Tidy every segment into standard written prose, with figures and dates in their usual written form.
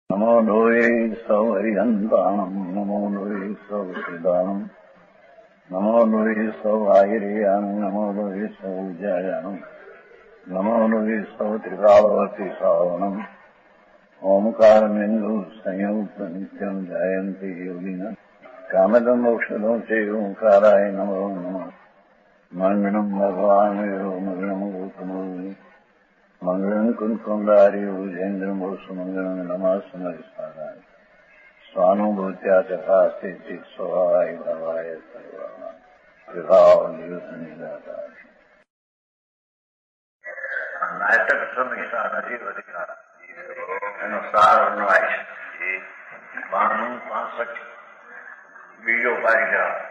नमो लोये सौहरिहन्ताणम् नमो लोये सौहृदानम् नमो लोये सौहायिर्यानम् नमो लोये सौजायानम् नमो लोये सौत्रिकावती सावनम् ओंकारमेन्दु संयुक्त नित्यम् जयन्ति योगिनः कामदम् मोक्षदम् च ओंकाराय नमो नमः मङ्गलम् भगवान् यो मङ्गलम् गौतमो मंगलम कुंकुंडारी उजेन्द्रम सुमंगलम नमः समरिष्ठाय स्वानुभूत्या तथा स्थिति स्वभावाय भवाय सर्वाना विभाव नियुक्त નાટક સમીક્ષા નથી અધિકાર એનો સાર અન્વય છે 92-65 બીજો પારિગ્રાફ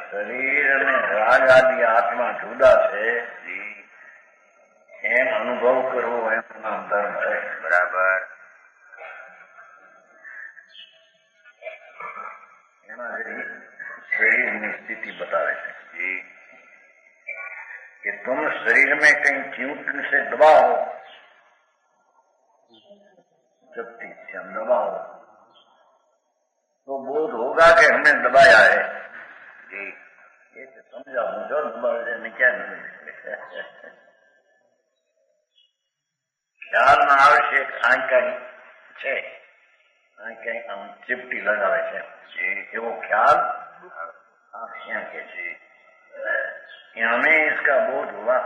શરીર અને રાગ આદિ આત્મા જુદા છે એમ અનુભવ કરવો એનું નામ ધર્મ છે. બરાબર. એના શરીરની સ્થિતિ બતાવે છે कि तुम शरीर में कहीं च्यूट से दबाओ, जब से हम दबाओ तो बोध होगा कि हमने दबाया है. जी ये समझा मुझे दबा देने क्या नहीं ખ્યાલ ના આવશ્યક આ કઈ છે, આ કઈ આમ ચીપટી લગાવે છે એવો ખ્યાલ यहाँ के जी हमें इसका बोध हुआ,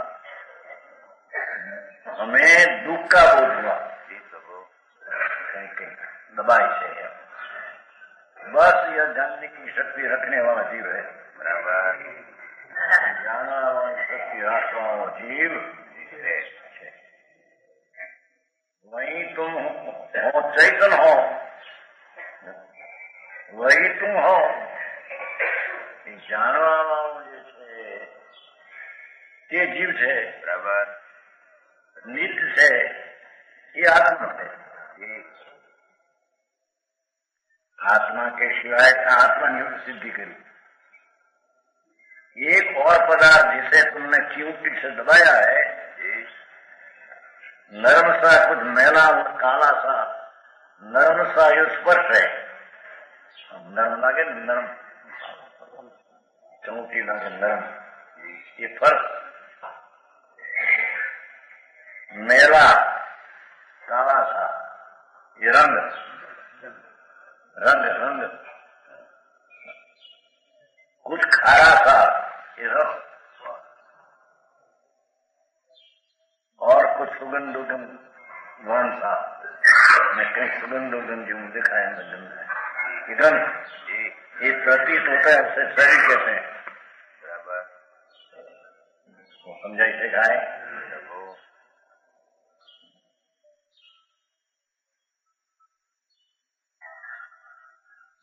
हमें दुख का बोध हुआ कहीं कहीं दबाई से है. बस यह जानने की शक्ति रखने वाला जीव है. बराबर. जानने वाली शक्ति रखने वाला जीव है. वही तुम हो, चैतन हो, वही तुम हो. जानवा वाળું જે છે તે જીવ છે. બરાબર. નિત્ય છે ये आत्मा है. आत्मा के सिवाय आत्मा ने सिद्धि करी. एक और पदार्थ जिसे तुमने च्यूटी से दबाया है, नरम सा कुछ मैला काला सा नरम सा ये स्पर्श है. नरम लगे नरम, चौटी लगे नरम, ये फर्क. मैला काला सा ये रंग रंग रंग, कुछ खारा सा ये रस, और कुछ सुगंध गंध सा. मैं कहीं सुगंध गंध जो दिखाया गंध है ये गंध, ये प्रतीत होता है, उसे शरीर कहते हैं. बराबर. समझाई से गाय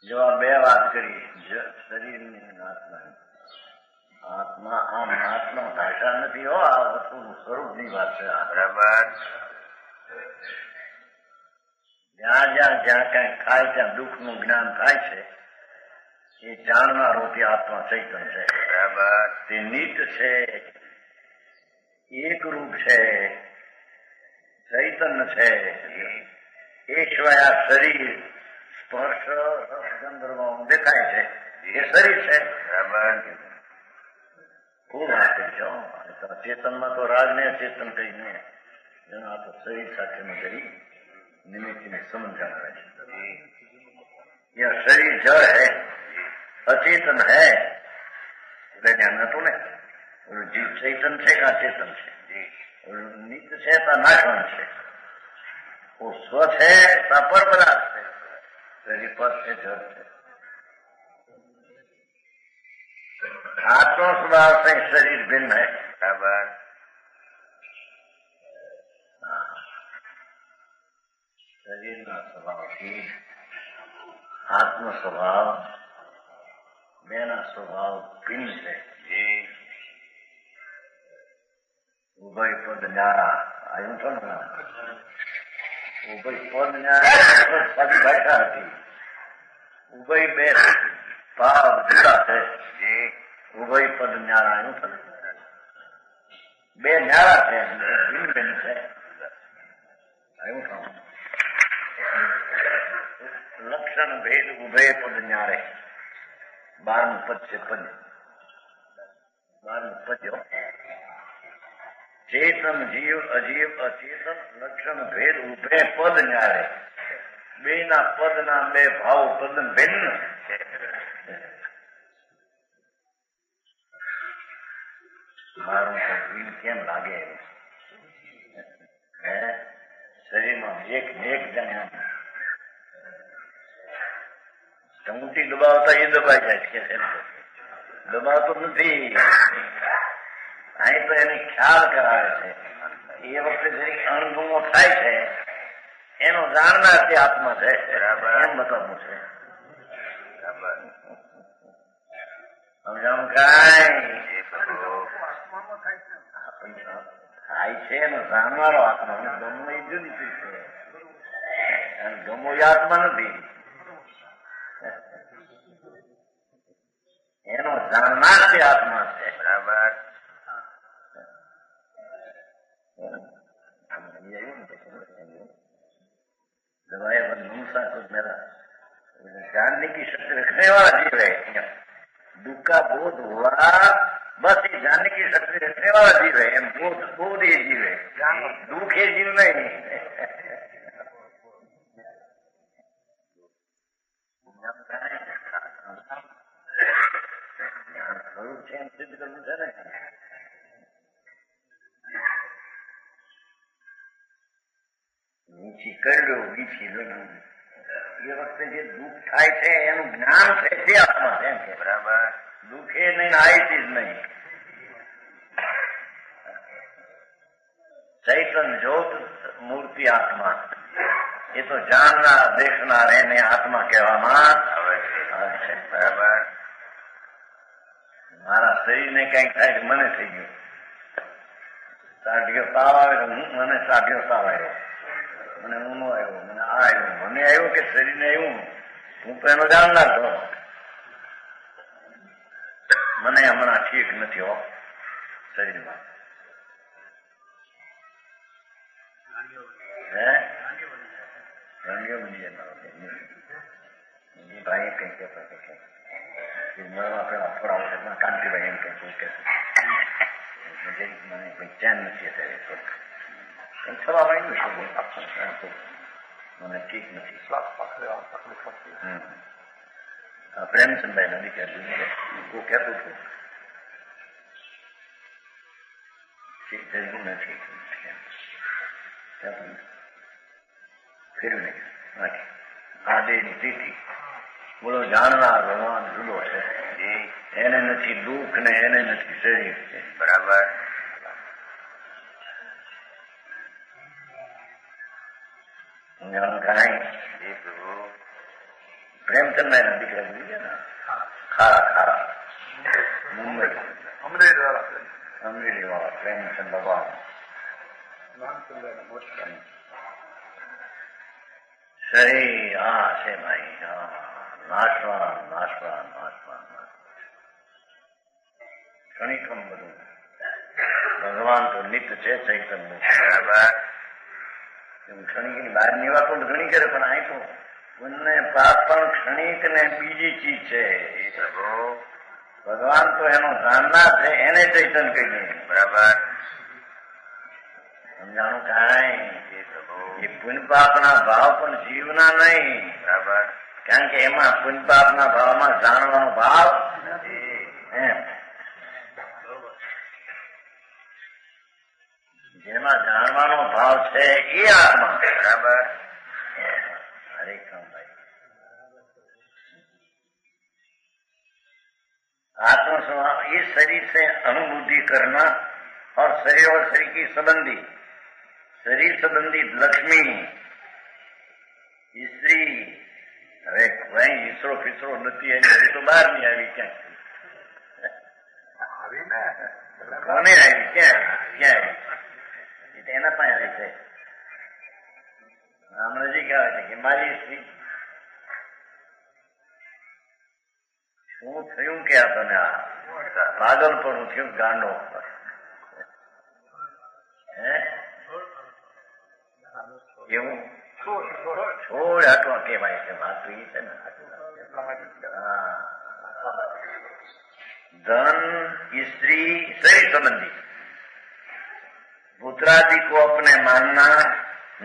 जो आप બે વાત કરી શરીરની આત્મા. આત્મા આમ આત્મા ભાષા નથી હો, આ વસ્તુનું સ્વરૂપની વાત છે. બરાબર. જ્યાં જ્યાં જ્યાં કઈ થાય ત્યાં દુઃખનું જ્ઞાન થાય છે એ જાણનારો તે આત્મા ચૈતન છે. બરાબર. તે નિત્ય છે, એકરૂપ છે, ચૈતન્ય છે. એ સિવાય આ શરીર સ્પર્શ ગંધર્વ દેખાય છે એ શરીર છે. બરાબર. ખૂબ વાત છો. ચેતનમાં તો રાગ ને ચેતન કઈ નહીં, જેનો આ તો શરીર સાથેનો જરી નિમિત્તને સમજણ આવે છે. यह शरीर जड़ है, अचेतन है. ज्ञान હતું ને જીવ ચેતન છે કે અચેતન છે, નિત્ય છે તા નાશવંત છે, वो स्व है ता पर पदार्थ है, शरीर पर से जड़ है. आत्मा स्वभाव से शरीर भिन्न है. बराबर. शरीर का स्वभाव की आत्म स्वभाव मेरा स्वभाव भिन्न है. उभय पद न्यारा आयु तो ना उभय पद न्यारा पद बैठा थी. उभय બે ભાવ જુદા છે. ઉભય પદ ન્યારા આયુ બે ન્યારા છે, ભિન્ન ભિન્ન છે. એવું કહું. લક્ષણ ભેદ ઉભય પદ ન્યારે. 12મું પદ છે. પદ 12મું પદ. ચેતન જીવ અજીવ અચેતન લક્ષણ ભેદ ઉભય પદ ન્યારે. બે ના પદ ના બે ભાવ પદ ભિન્ન છે. મારું તકલીફ કેમ લાગે? શરીરમાં એક જાણ્યા ચમુટી દબાવતા એ દબાઈ જાય છે. દબાવતો નથી. અહીં તો એને ખ્યાલ કરાવે છે. એ વખતે જરી અણગમો થાય છે એનો જાણનાર તે આત્મા છે. એમ બતાવવું છે. સમજાવું કાંઈ થાય છે એનો જાણવારો આત્મા. ગમો એ જુદી ચીજ છે. ગમો એ આત્મા નથી. એનો જાણનાર તે આત્મા છે. બરાબર. दवाई मनुष्य को मेरा जानने की शक्ति रखने वाला जीव है. दुख का बोध हुआ बस ये जानने की शक्ति रखने वाला जीव है. बोध ये जीव है. दुख ये जीव नहीं. સ્વરૂપ છે એમ સિદ્ધ કરવું છે ને. નીચી કરડો નીચી લડવું એ વખતે જે દુઃખ થાય છે એનું જ્ઞાન છે તે આત્મા છે. કે બરાબર દુઃખ એ નહીં, આયતી જ નહીં. ચૈતન જ્યોત મૂર્તિ આત્મા એ તો જાણનાર દેખનાર એને આત્મા કહેવામાં આવે છે. બરાબર. મારા શરીરને કઈક થાય મને થઈ ગયું. સાઢ્યો તાવ આવે તો મને સાઢ્યો તાવ આવ્યો, મને ઊનો આવ્યો, મને આ આવ્યું. મને આવ્યું કે શરીરને આવ્યું હું તો એનો જાણનાર છો. મને હમણાં ઠીક નથી હો શરીરમાં. રંગીઓ બની જાય. ભાઈ કઈ કહેતા પેલા થોડા વખતમાં કાંતિભાઈ એમ કે મને કઈ ચેન નથી અત્યારે. થવા માંડ્યું છે મને ઠીક નથી. પ્રેમચંદભાઈ નથી કહેતું, હું કહેતું છું ઠીક જઈ નથી ફેરવી નહીં. આ દેહની તિથિ બોલો જાણનાર ભગવાન જુદો છે. એને નથી દુઃખ ને એને નથી શરીર છે. બરાબર. પ્રેમચંદભાઈ ના દીકરા જોઈ ગયા ને ખારા મુંબઈ અમરેલી વાળા પ્રેમચંદ ભગવાન શરીર હા છે ભાઈ. હા નાશવાન નાશવાન નાશવાન ક્ષણિકમ બધું. ભગવાન તો નિત્ય છે ચૈતન્ય. બરાબર. ક્ષણિકની બહારની વાતો ઘણી કરે પણ અહીં તો પુણ્ય પાપ પણ ક્ષણિક ને બીજી ચીજ છે. ભગવાન તો એનો જાણનાર છે એને ચૈતન્ય કહીએ. બરાબર. સમજાણું કાંઈ એ પુણ્ય પાપના ભાવ પણ જીવના નહીં. બરાબર. કારણ કે એમાં પુણ્ય પાપના ભાવમાં જાણવાનો ભાવ એમ જેમાં જાણવાનો ભાવ છે એ આત્મા. બરાબર. હરેકભાઈ आत्मा स्वभाव इस शरीर से अनुभूति करना और शरीर और शरीर की संबंधी शरीर संबंधी लक्ष्मी स्त्री હવે કઈ ઈસરો ફીસરો નથી આવી તો બહાર નહીં આવી. ક્યાં કોને આવી? ક્યાં ક્યાં આવી? એના પાસે આવી છે. હમણાં કહેવાય છે કે મારી સ્ત્રી શું થયું કે તને આ પાગલ પણ થયું ગાંડો કેવું છોડ હટવા કહેવાય છે. વાત તો એ છે ને. હા, धन स्त्री शरीर संबंधी पुत्रादि को अपने मानना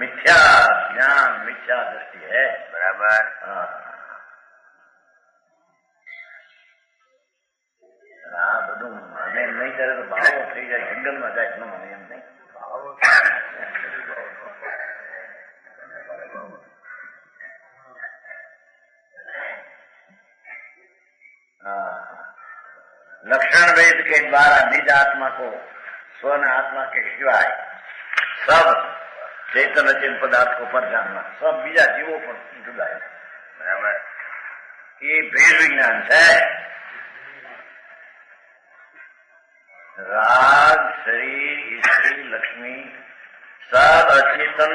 मिथ्या ज्ञान मिथ्या दृष्टि है. बराबर. આ બધું મને નહીં કરે તો ભાવો થઈ જાય, જંગલમાં જાય. મને એમ નહીં. लक्षण वेद के द्वारा निज आत्मा को स्वर्ण आत्मा के सिवाय सब चेतन अचेतन पदार्थ को पर जानना. सब बीजा जीवों पर जुदा है. बराबर. ये भेद विज्ञान है. राग शरीर स्त्री लक्ष्मी सब अचेतन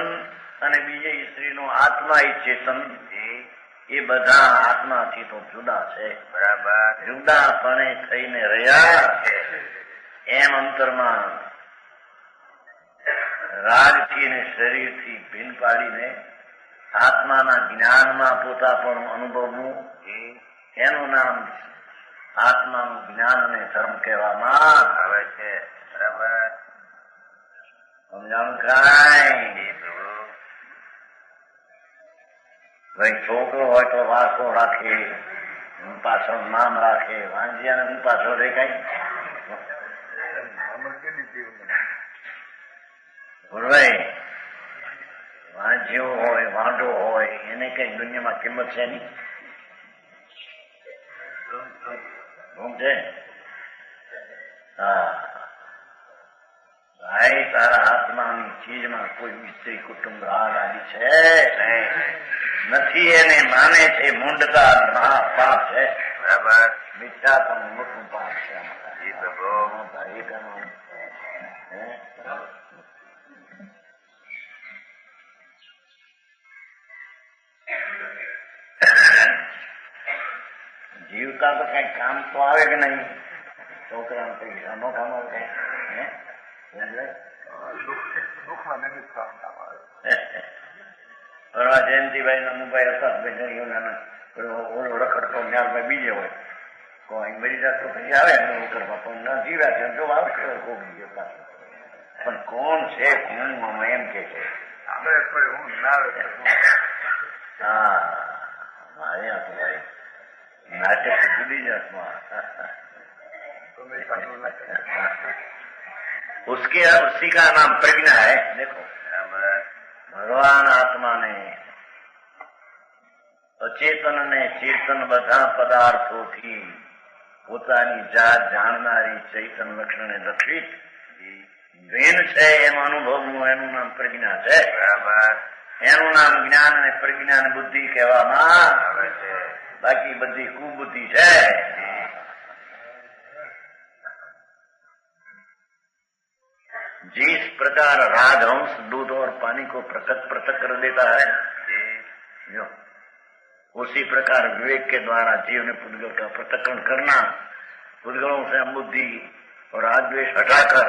અને બીજે સ્ત્રીનો આત્મા એ ચેતન એ બધા આત્માથી તો જુદા છે. બરાબર. જુદાપણે થઈને રહ્યા છે. એમ અંતરમાં રાજથી ને શરીરથી ભિન્ન પાડીને આત્માના જ્ઞાનમાં પોતાપણું અનુભવવું, એનું નામ આત્માનું જ્ઞાન અને ધર્મ કહેવામાં આવે છે. બરાબર. સમજાણું કાંઈ? ભાઈ છોકરો હોય તો વાસો રાખે, પાછળ નામ રાખે. વાંજિયાને હું પાછળ દેખાય. ભાઈ વાંજ્યો હોય વાંઢો હોય એને કઈ દુનિયામાં કિંમત છે નહીં. છે? હા ભાઈ, તારા હાથમાંની ચીજમાં કોઈ સ્ત્રી કુટુંબ રાગ આદિ છે નથી. એને માને છે મૂંડતા મહાપાપ છે. બરાબર. મિથ્યા તો મોટું પાપ છે. જીવતા તો કઈ કામ તો આવે કે નહીં? છોકરા કઈ કામો કામ આવે કઈ જયંતિભાઈ નમુભાઈ હતા. ઓલો રખડતો જ્ઞાનભાઈ બીજે હોય કોઈ મરી જતો પછી આવે ને કરવા પણ ના જીવ્યા છે. જો આવશે કોક બીજો પાછો. પણ કોણ છે હું એમ કે છે. હા અહીંયા તો ભાઈ नाटक जुड़ी जाता. उसके उसी का नाम प्रज्ञा है. देखो भगवान आत्मा ने અચેતન ને ચેતન બધા પદાર્થોથી પોતાની જાત જાણનારી ચૈતન લક્ષણે લક્ષિત ભેન છે એમ અનુભવનું એનું નામ પ્રજ્ઞા છે. બરાબર. એનું નામ જ્ઞાન અને પ્રજ્ઞા અને બુદ્ધિ કહેવામાં આવે છે. बाकी बदी कुबुद्धि है. जिस प्रकार राजहंस दूध और पानी को पृथक पृथक कर देता है, जो उसी प्रकार विवेक के द्वारा जीव ने पुद्गल का पृथक्करण करना, पुद्गलों से बुद्धि और राजद्वेष हटाकर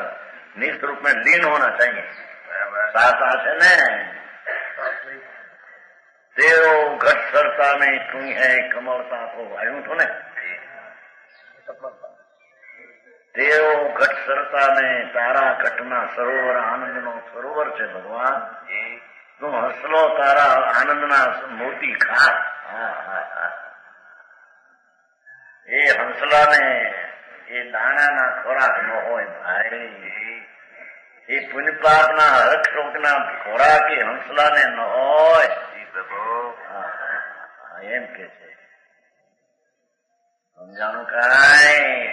निष्ठ रूप में लीन होना चाहिए. साथ है न तेरो घट सरता में तू है कमलता को आयु तो ने तेरो घट सरता में तारा घटना सरोवर आनंद नो सरोवर છે ભગવાન. તું હસલો તારા આનંદના મોતી ખા. એ હંસલાને એ દાણાના ખોરાક ન હોય ભાઈ. એ પુણ્યપાપના હરક શોકના ખોરાક એ હંસલાને ન હોય. એમ કે છે. સમજાણું કાંઈ?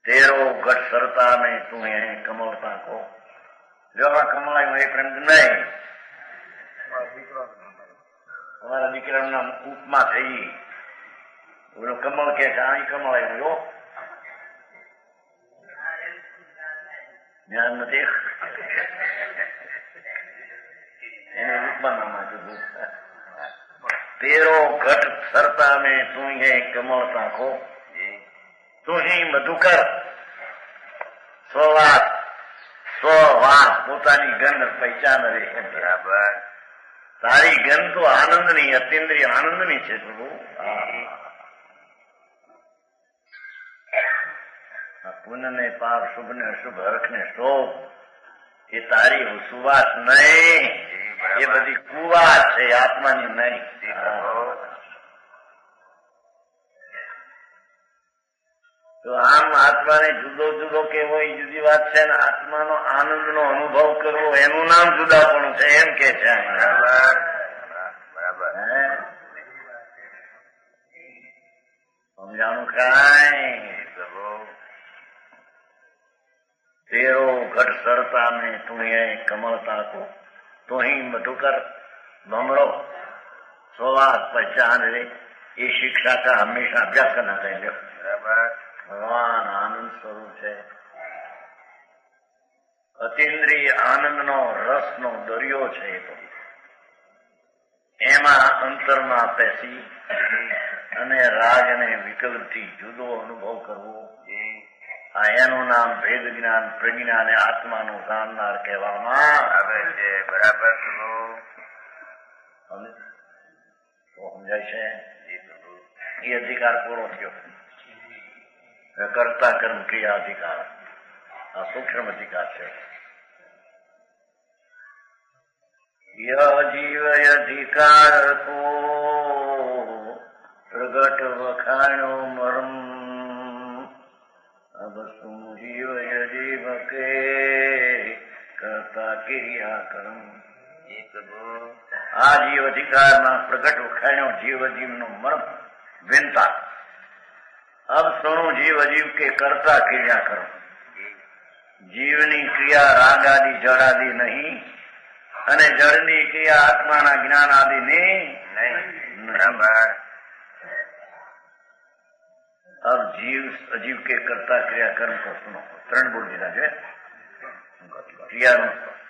તેરો ઘટ સરતા મેં તું એ કમળતા કો. જો આ કમળાયું એ પ્રેમ નહીં. તમારા દીકરાનું નામ ઉપમા થઈ. ઓલો કમળ કે છે આ કમળાયું. જો જ્ઞાન નથી એને ઉપમા નામ આપ્યું. तेरो घट सरता में तू है कमलता को. तू ही मधुकर स्ववास સ્વવાસ પોતાની ગંધ પહેચાન રહે. બરાબર. તારી ગંધ તો આનંદની, અતિન્દ્રિય આનંદની છે પ્રભુ. પુણ્ય ને પાપ, શુભ ને અશુભ, હરખ ને શોભ, એ તારી સુવાસ નહીં, એ બધી કુવાસ છે, આત્માની નહીં. તો આમ આત્માને જુદો જુદો કેવો એ જુદી વાત છે ને આત્માનો આનંદનો અનુભવ કરવો એનું નામ જુદાપણું છે, એમ કે છે. બરાબર. સમજાણું કાંઈ? तेरो घट सरता में तुम्हें कमलता को तो ही मधुकर भमरो स्ववास पहचान ले. ये शिक्षा का हमेशा अभ्यास करना चाहिए. भगवान आनंद स्वरूप છે. અતિન્દ્રિય આનંદનો રસનો દરિયો છે. તો એમાં અંતરમાં પેસી અને રાગ અને વિકલ્પથી જુદો અનુભવ કરવો, આ એનું નામ ભેદ જ્ઞાન, પ્રજ્ઞા અને આત્માનું જાણનાર કહેવામાં આવે છે. બરાબર. સમજાય છે? એ અધિકાર પૂરો થયો. કર્તા કર્મ ક્રિયા અધિકાર, આ સૂક્ષ્મ અધિકાર છે. જીવ અધિકાર કો પ્રગટ વખાણો મરમ अब तुम जीव जीव के करता क्रिया कर्म. આ જીવ અધિકારમાં પ્રગટ વખાણ્યો જીવ જીવનો મર્મ વિનતા. અબ સુણું જીવ જીવ કે કરતા ક્રિયા કર્મ. જીવની ક્રિયા રાગ આદિ જળ આદિ નહીં, અને જળની ક્રિયા આત્માના જ્ઞાન આદિ નહીં. બરાબર. अब जीव अजीव के कर्ता क्रिया कर्म को सुनो. 3 बोल દીધા છે.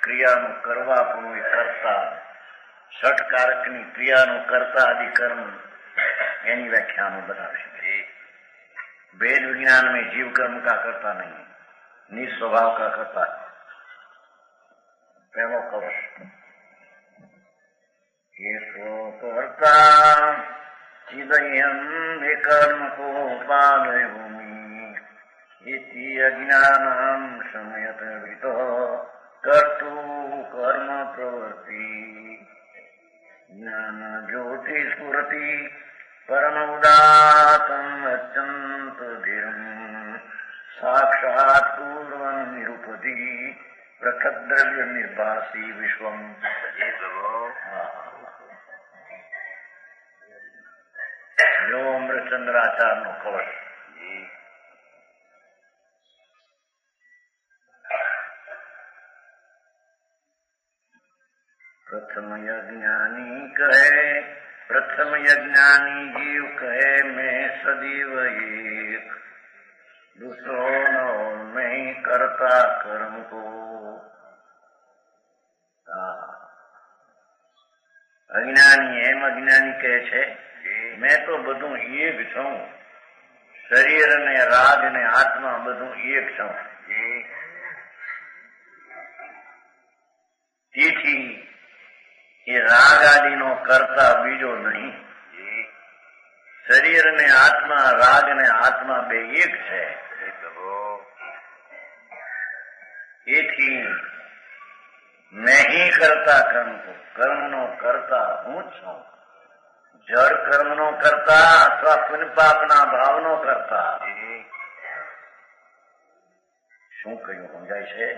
ક્રિયાનું કરવાપણું એ કરતા, ષટકારકની ક્રિયાનું કરતા આદિ કર્મ, એની વ્યાખ્યાનો बतावे. वेद विज्ञान में जीव कर्म का करता नहीं, निस्वभाव का करता. प्रेमो कवच ये तो करता चिदयम कर्म को पादयोमी इति अज्ञानम संयत वितो कर्तु कर्म प्रवृत्ति ज्ञान ज्योति स्फुरति परम उदातम अत्यंत धीरम साक्षात पूर्वं निरूपति प्रकट द्रव्य निर्भासी विश्वम. જો અમૃતચંદ્રાચાર નો કવચ. પ્રથમ યજ્ઞાની કહે, પ્રથમ યજ્ઞાની જીવ કહે મેં સદીવ એક, दूसरो नो नहीं करता कर्म को. અજ્ઞાની એમ અજ્ઞાની કહે છે મેં તો બધું એક છું, શરીર અને રાગ અને આત્મા બધું એક છું. તેથી એ રાગ આદિનો કરતા બીજો નહીં. શરીર અને આત્મા, રાગ અને આત્મા બે એક છે. એથી નહીં કરતા કર્મ કો, કર્મનો કરતા હું જ છું. જળ કર્મનો કરતા અથવા પુણ્ય પાપના ભાવનો કરતા. શું કહ્યું સમજાય છે?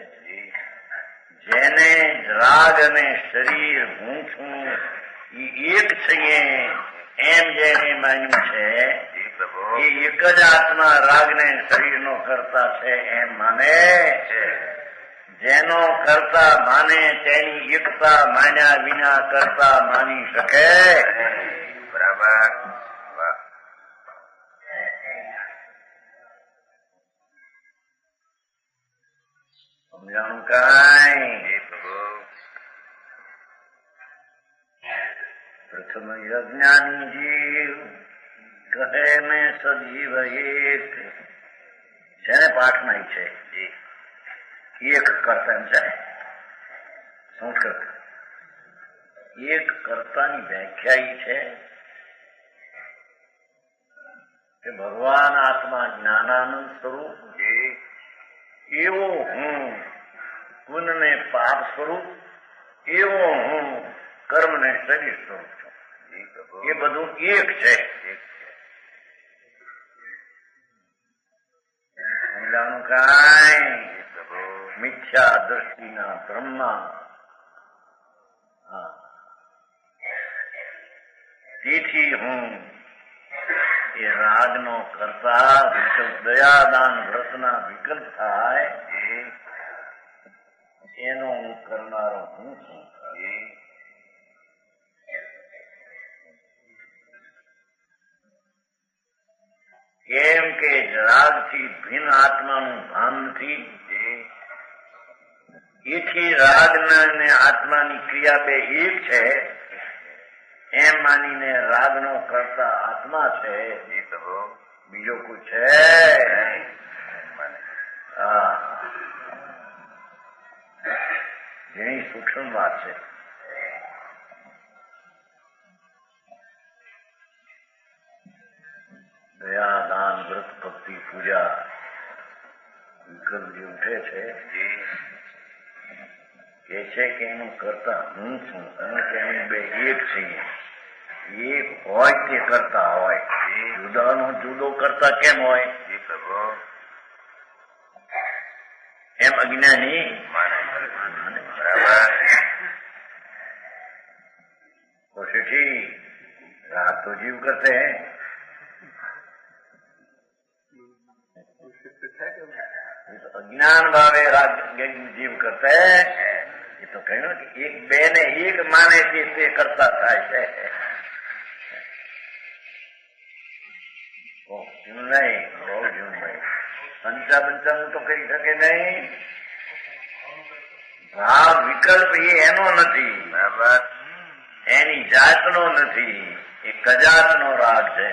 જેને રાગ અને શરીર હું છું એ એક છીએ એમ જેને માન્યું છે એ એક જ આત્મા રાગ ને શરીર નો કરતા છે એમ માને છે. જેનો કરતા માને તેની એકતા માન્યા વિના કરતા માની શકે. બરાબર. સમજાણું કાંઈ? પ્રથમ યજ્ઞાની જીવ કહે મેં સજીવ એક છે ને પાઠમાં છે એક કર્તા એમ છે સંસ્કૃત. એક કર્તાની વ્યાખ્યા એ છે કે ભગવાન આત્મા જ્ઞાનાનંદ સ્વરૂપ, એવો હું પુન ને પાપ સ્વરૂપ, એવો હું કર્મ ને શરીર સ્વરૂપ છું. એ બધું એક છે. સમજાણું કાંઈ મિથ્યા દ્રષ્ટિના બ્રહ્મા. તેથી હું એ રાગનો કરતા વિકલ્પ, દયાદાન વ્રતના વિકલ્પ થાય એનો હું કરનારો હું છું. કેમ કે રાગથી ભિન્ન આત્માનું ભાન નથી. એથી રાગના અને આત્માની ક્રિયા બે એક છે એમ માનીને રાગનો કરતા આત્મા છે, બીજો કોઈ છે. ઘણી સૂક્ષ્મ વાત છે. દયા દાન વ્રત ભક્તિ પૂજા વિકલ્પ જે ઉઠે છે કે છે કે એનું કરતા હું છું અને તેની બે એક છીએ. એક હોય તે કરતા હોય, જુદાનો જુદો કરતા કેમ હોય એમ અજ્ઞાની तो सेठी राग तो जीव करते हैं, अज्ञान भावे राग जीव करते हैं. ये तो कहना कि एक बेने एक माने से करता था है नहीं. बहुत झूठ भाई. पंचा पंचांग तो કરી શકે નહીં. ભાવ વિકલ્પ એ એનો નથી, એની જાતનો નથી, એ કજાતનો રાગ છે.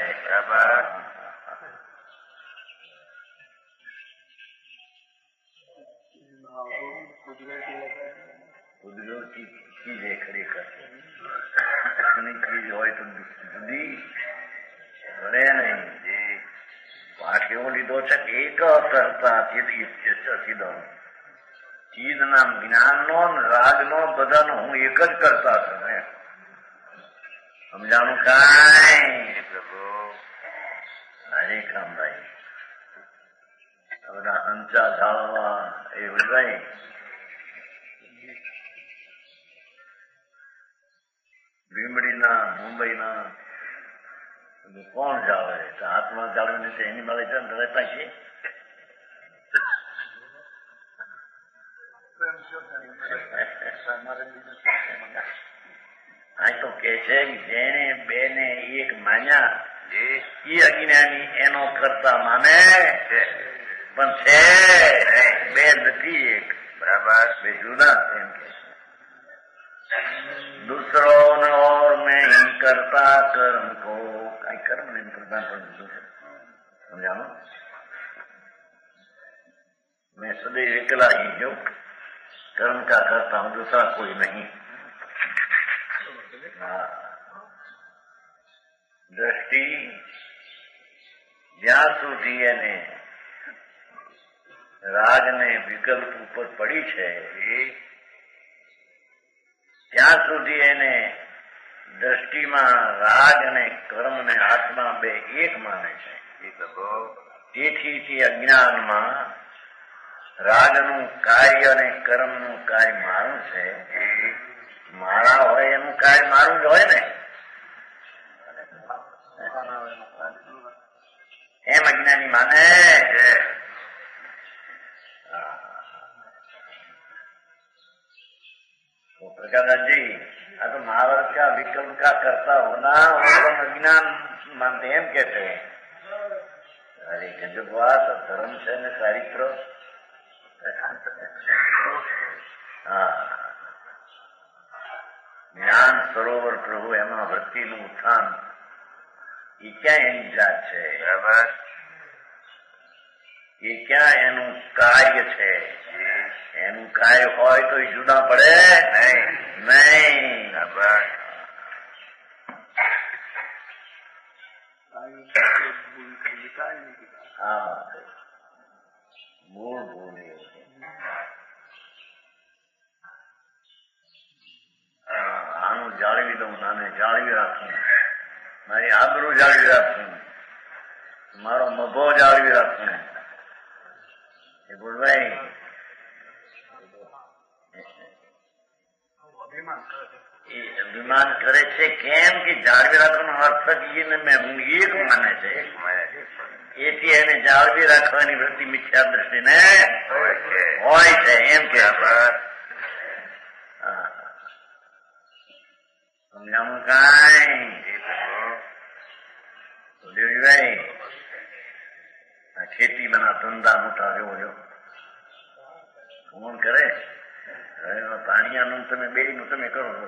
કુદરતી ચીજ એ ખરેખર ચીજ હોય તો જુદી ભળે નહીં. પાઠ એવો લીધો છે કે એક કરતા સીધો ચીજ ના જ્ઞાનનો રાગનો બધાનો હું એક જ કરતા છું. સમજાણું કાંઈ હરે કામભાઈ બધા હંચા ઝાડવા એ બધા લીમડીના મુંબઈના કોણ જાવે હાથમાં જાળવે નથી એની મારે રહેતા છે. આ તો કે છે જેને બેને એક માન્યા એ અજ્ઞાની એનો કરતા માને પણ છે બે નથી એક. બરાબર, બે જુદા એમ કે दूसरो न और मैं ही करता कर्म को. कई कर्म नहीं करता पर समझाना मैं सदैव अकेला ही जो कर्म का करता हूँ, दूसरा कोई नहीं. દ્રષ્ટિ જ્યાં સુધી એને રાગને વિકલ્પ ઉપર પડી છે ત્યાં સુધી એને દ્રષ્ટિમાં રાગ અને કર્મ ને આત્મા બે એક માને છે. તેથી તે અજ્ઞાનમાં રાગનું કાર્ય અને કર્મનું કાર્ય મારું છે. મારા હોય એનું કાર્ય મારું જ હોય ને એમ અજ્ઞાની માને છે. प्रकाश जी આ તો महाभारत का विकल्प का करता होना और अज्ञान मानते हैं कहते हैं. अरे गजब बात धर्म છે ને ચારિત્ર. હા, જ્ઞાન સરોવર પ્રભુ એમાં વૃત્તિનું ઉત્થાન એ ક્યાં એની જાત છે. બરાબર. એ ક્યાં એનું કાર્ય છે? એનું કાર્ય હોય તો એ જુદા પડે નહીં. હા, મૂળ ભૂલી આનું જાળવી દઉં, નાને જાળવી રાખું, મારી આબરૂ જાળવી રાખું, મારો મભો જાળવી રાખું. એ બોલવાય અભિમાન કરે છે. કેમ કે જાળવી રાખવાનો અર્થ એને મેં એક માને છે. એથી એને જાળવી રાખવાની વૃત્તિ મિથ્યા દ્રષ્ટિને હોય છે. એમ કે સમજાવું કાંઈ ખેતી બના ધંધા મોટા રહ્યો કોણ કરે? પાણીયાનું તમે બેનું તમે કરો છો.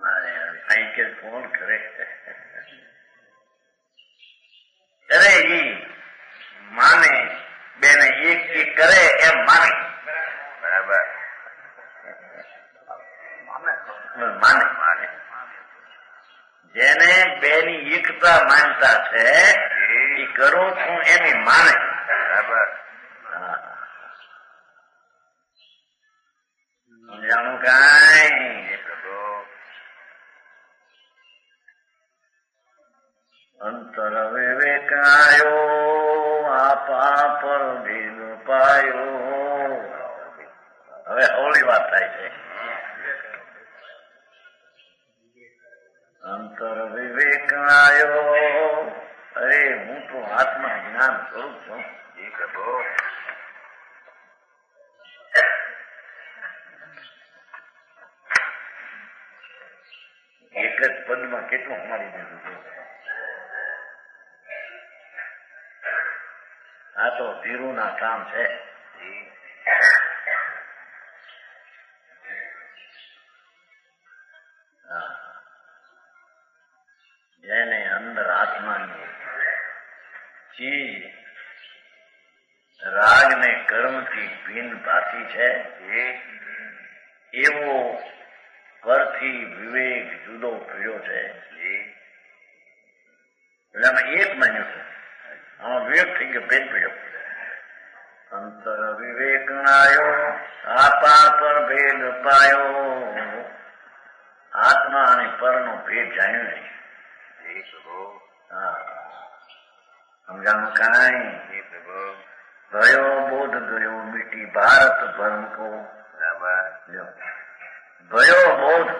મારે સાયકલ કોણ કરે? અરે એ માને બેને એક એક કરે એમ માને. બરાબર, માને માને જેને બેની એકતા માનતા છે એ કરું છું એની માને. બરાબર, સમજાણું કાંઈ? અંતર વિવેક આયો, આપા પર ભેદ પાયો. હવે હોળી વાત થાય છે. અંતર વિવેક આયો, અરે હું તો આત્મા જ્ઞાન સ્વરૂપ છું. એક જ પદમાં કેટલું મારી દીધું છે. આ તો ધીરું ના કામ છે. જેને અંદર આત્માની ચીજ રાગ ને કર્મથી ભિન્ન ભાતી છે એવો પરથી વિવેક જુદો પડ્યો છે. એટલે એક માન્યું છે. આમાં વિવેક થઈ ગયો, ભેદ પડ્યો. અંતર વિવેક આયો, આપા પર ભેદ પાયો. આત્મા અને પરનો ભેદ જાણ્યો નહીં. સમજાણું કાંઈ? ગયો બોધ ગયો મીઠી ભારત ભર્મ કો. ગયો બોધ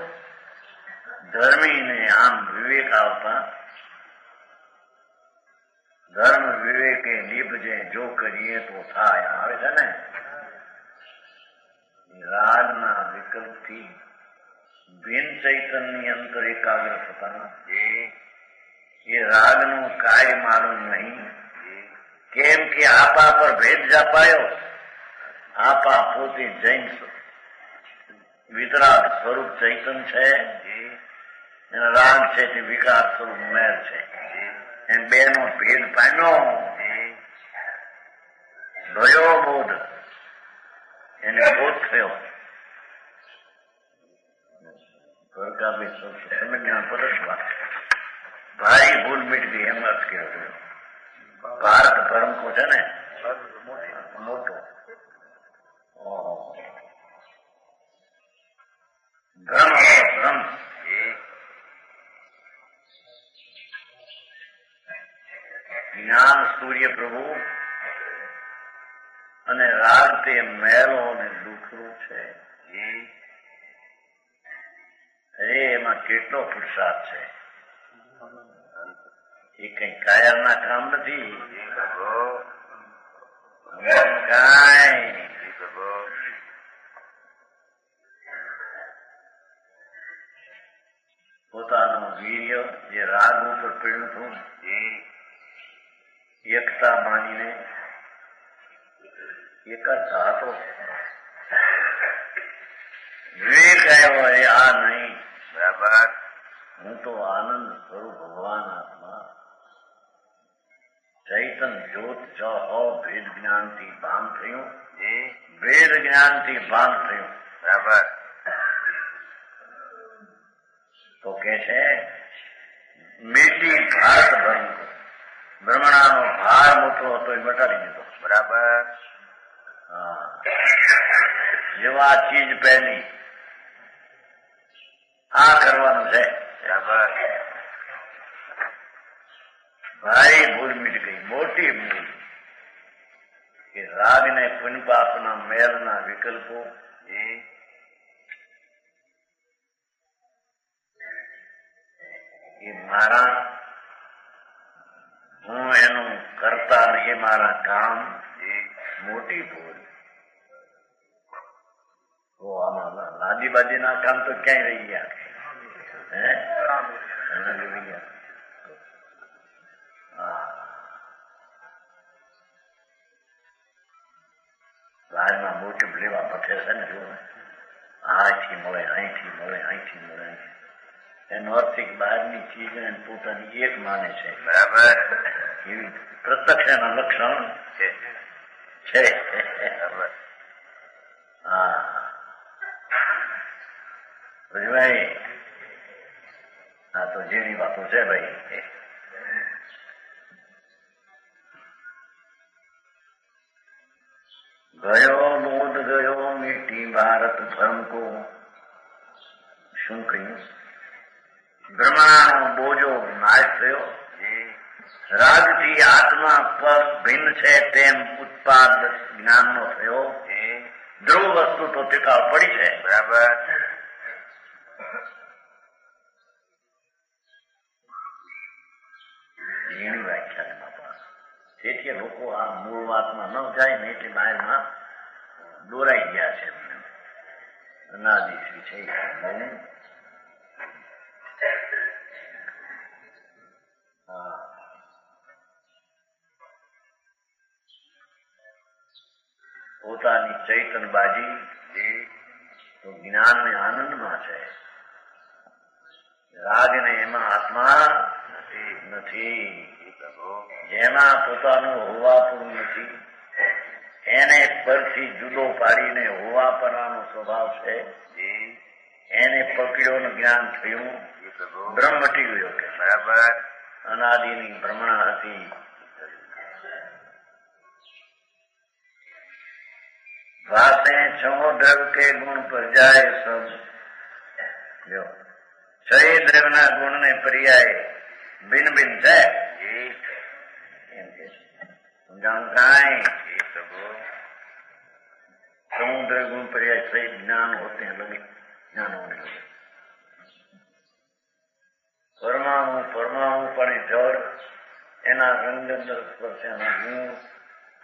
ધર્મી ને આમ વિવેક આવતા. ધર્મ વિવેકે નિભજે જો કરીએ તો થાય આવે છે ને. રાગના વિકલ્પથી ભિન્ન ચૈતન્ય અંતર એકાગ્ર થતા એ રાગનું કાર્ય માલુમ નહીં. કેમ કે આપા પર ભેદ જાપાયો. આપા પોતે જૈન વિતરાગ સ્વરૂપ ચૈતન છે. એના રાગ છે તે વિકાર સ્વરૂપ મેર છે. એ બેનો ભેદ પામ્યો. ભયો બોધ એને બોધ થયો. સમજના પરસ્પર ભારી ભૂલ મીટ ગઈ. એમ અર્થ કર્યો. ભારત ભરમ કો છે ને મોટો ભ્રમ ભ્રમ. જ્ઞાન સૂર્ય પ્રભુ અને રાગ તે મેલો અને દુખરું છે. અરે એમાં કેટલો પુરુષાર્થ છે. એ કઈ કાયરના કામ નથી. કાંઈ પોતાનું વીર્ય જે રાગ ઉપર પીડ્યું હતું એકતા માનીને એકતા હતો. વિવેક આવ્યો એ આ નહીં. બરાબર, હું તો આનંદ સ્વરૂપ ભગવાન આત્મા ચૈતન જ્યોત છ હો ભેદ જ્ઞાનથી ભાન થયું. ભેદ જ્ઞાનથી ભાન થયું. બરાબર. તો કે છે મીટી ભારત ભરમ બ્રહ્મણાનો ભાર મોટો હતો એ મટાડી દીધો. બરાબર. હા, જેવા ચીજ પહેલી આ કરવાનું છે. બરાબર. ભારી ભૂલ મીટ ગઈ, મોટી ભૂલ કે રાગ ને પુનપાપના મેલના વિકલ્પો એ મારા, હું એનું કરતા ને એ મારા કામ, એ મોટી ભૂલ. તો આમાં લાદીબાદીના કામ તો ક્યાંય રહી ગયા. રાજમાં મોટી લેવા પથે છે ને, જો અહીંથી મળે, અહીંથી મળે, અહીંથી મળે. એનો અર્થ બહારની ચીજ પોતાની એક માને છે. બરાબર. એવી પ્રત્યક્ષ એના લક્ષણ છે. હા ભાઈ, આ તો જેવી વાતો છે ભાઈ. ગયો બોધ ગયો મીઠી ભારત ભ્રમ કો. શું કહ્યું? બ્રહ્મણાનો બોજો નાશ થયો. રાગથી આત્મા પર ભિન્ન છે તેમ ઉત્પાદ જ્ઞાનનો થયો. ધ્રુવ વસ્તુ તો ટીકાવ પડી છે. બરાબર. એની વ્યાખ્યા બાપા. તેથી લોકો આ મૂળ વાતમાં ન જાય ને એટલે બહારમાં દોરાઈ ગયા છે. અનાદિ છે. પોતાની ચૈતન બાજી તો જ્ઞાન ને આનંદમાં છે. રાગ ને એમાં આત્મા નથી. જેમાં પોતાનું હોવાપણું નથી એને પરથી જુદો પાડીને હોવાપણાનો સ્વભાવ છે. એને પકડ્યોનું જ્ઞાન થયું. બ્રહ્મ મટી ગયો કે. બરાબર. અનાદિની ભ્રમણા હતી. વાસે છો દ્રવ કે ગુણ પર જાય સબ. જો છ દ્રવના ગુણ ને પર્યાય ભિન્ન ભિન્ન છે. સમજાણું કાંઈ? સમુદ્ર ગુણ પર્યાય સહિત જ્ઞાન હોते हैं लगे, ज्ञान होने लगे. પરમાણુ પરમાણુ પણ જળ, એના રંગંદર સ્પર્શના ગુણ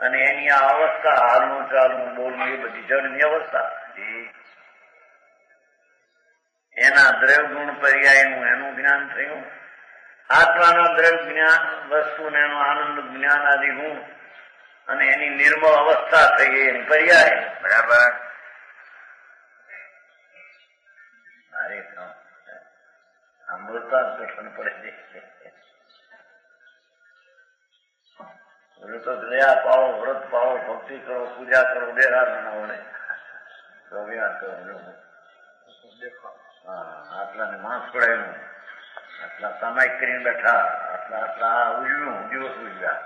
અને એની આ અવસ્થા, હાલનું ચાલનું બોલવું, એ બધી જળની અવસ્થા. એના દ્રવ ગુણ પર્યાયનું એનું જ્ઞાન થયું. આત્માના દ્રવ જ્ઞાન વસ્તુ ને એનું આનંદ જ્ઞાન આદિ ગુણ અને એની નિર્મળ અવસ્થા થઈ એની પર્યાય. બરાબર. બોલતા દર્શન પડે છે. તો દયા પાવો, વ્રત પાવો, ભક્તિ કરો, પૂજા કરો, ડેરા બનાવો ને આટલાને માણસ પડાયું, આટલા સામાયિક કરીને બેઠા, આટલા આટલા ઉજવ્યું, દિવસ ઉજવ્યા.